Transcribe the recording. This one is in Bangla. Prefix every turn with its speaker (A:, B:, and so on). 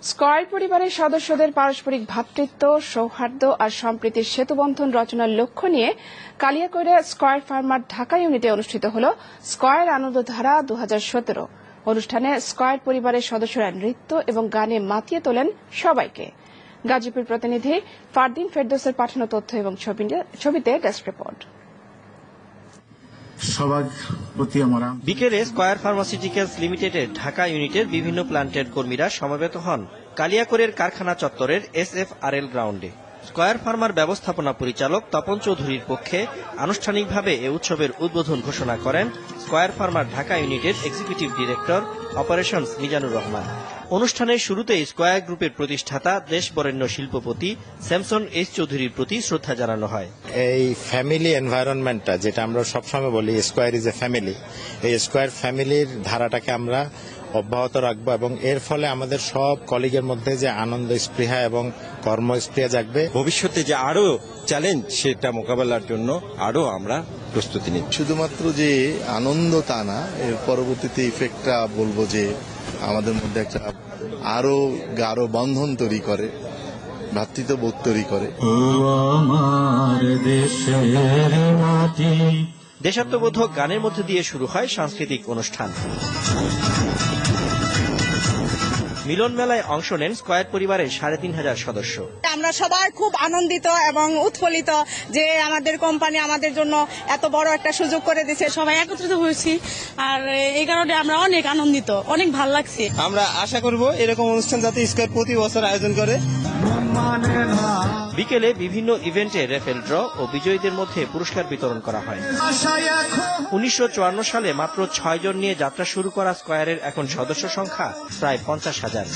A: স্কয়ার পরিবারের সদস্যদের পারস্পরিক ভ্রাতৃত্ব, সৌহার্দ্য আর সম্প্রীতির সেতুবন্ধন রচনার লক্ষ্য নিয়ে কালিয়াকৈরে স্কয়ার ফার্মার ঢাকা ইউনিটে অনুষ্ঠিত হল স্কয়ার আনন্দধারা 2017। অনুষ্ঠানে স্কয়ার পরিবারের সদস্যরা নৃত্য এবং গানে মাতিয়ে তোলেন সবাইকে। গাজীপুর প্রতিনিধি ফারদিন ফেরদৌসের পাঠানো তথ্য এবং ছবিতে ডেস্ক রিপোর্ট।
B: বিকেলে স্কয়ার ফার্মাসিউটিক্যালস লিমিটেডের ঢাকা ইউনিটের বিভিন্ন প্ল্যান্টের কর্মীরা সমবেত হন কালিয়াকৈরের কারখানা চত্বরের SFRL গ্রাউন্ডে। স্কয়ার ফার্মার ব্যবস্থাপনা পরিচালক তপন চৌধুরীর পক্ষে আনুষ্ঠানিকভাবে এ উৎসবের উদ্বোধন ঘোষণা করেন স্কয়ার ফার্মার ঢাকা ইউনিটের executive director operations Mizanur Rahman. অনুষ্ঠানের শুরুতেই স্কয়ার গ্রুপের প্রতিষ্ঠাতা দেশবরেণ্য শিল্পপতি স্যামসন এইচ চৌধুরীর প্রতি শ্রদ্ধা জানানো হয়।
C: এই ফ্যামিলি এনভায়রনমেন্টটা যেটা আমরা সবসময় বলি স্কয়ার ইজ এ ফ্যামিলি, এই স্কয়ার ফ্যামিলির ধারাটাকে আমরা অব্যাহত রাখবো এবং এর ফলে আমাদের সব কলিগের মধ্যে যে আনন্দ স্পৃহা এবং কর্মস্পৃহা জাগবে।
D: ভবিষ্যতে যে আরো চ্যালেঞ্জ সেটা মোকাবেলার জন্য আরো আমরা প্রস্তুতি নিই।
E: শুধুমাত্র যে আনন্দ তা না, এর পরবর্তীতে ইফেক্টটা বলবো যে আমাদের মধ্যে একটা আরো গাঢ় বন্ধন তৈরি করে, ভ্রাতৃত্ববোধ তৈরি করে।
B: দেশাত্মবোধক গানের মধ্যে দিয়ে শুরু হয় সাংস্কৃতিক অনুষ্ঠান। মিলন মেলায় অংশ নেন স্কয়ার পরিবারের ৩৫০০ সদস্য।
F: আমরা সবাই খুব আনন্দিত এবং উৎফুল্লিত যে আমাদের কোম্পানি আমাদের জন্য এত বড় একটা সুযোগ করে দিয়েছে।
G: সবাই একত্রিত হয়েছি আর এই কারণে আমরা অনেক আনন্দিত, অনেক ভালো লাগছে।
H: আমরা আশা করব এরকম অনুষ্ঠান যাতে স্কয়ার প্রতি বছর আয়োজন করে।
B: বিকেলে বিভিন্ন ইভেন্টে রেফেল ড্র ও বিজয়ীদের মধ্যে পুরস্কার বিতরণ করা হয়। 1954 সালে মাত্র 6 জন নিয়ে যাত্রা শুরু করা স্কয়ারের এখন সদস্য সংখ্যা প্রায় 50,000।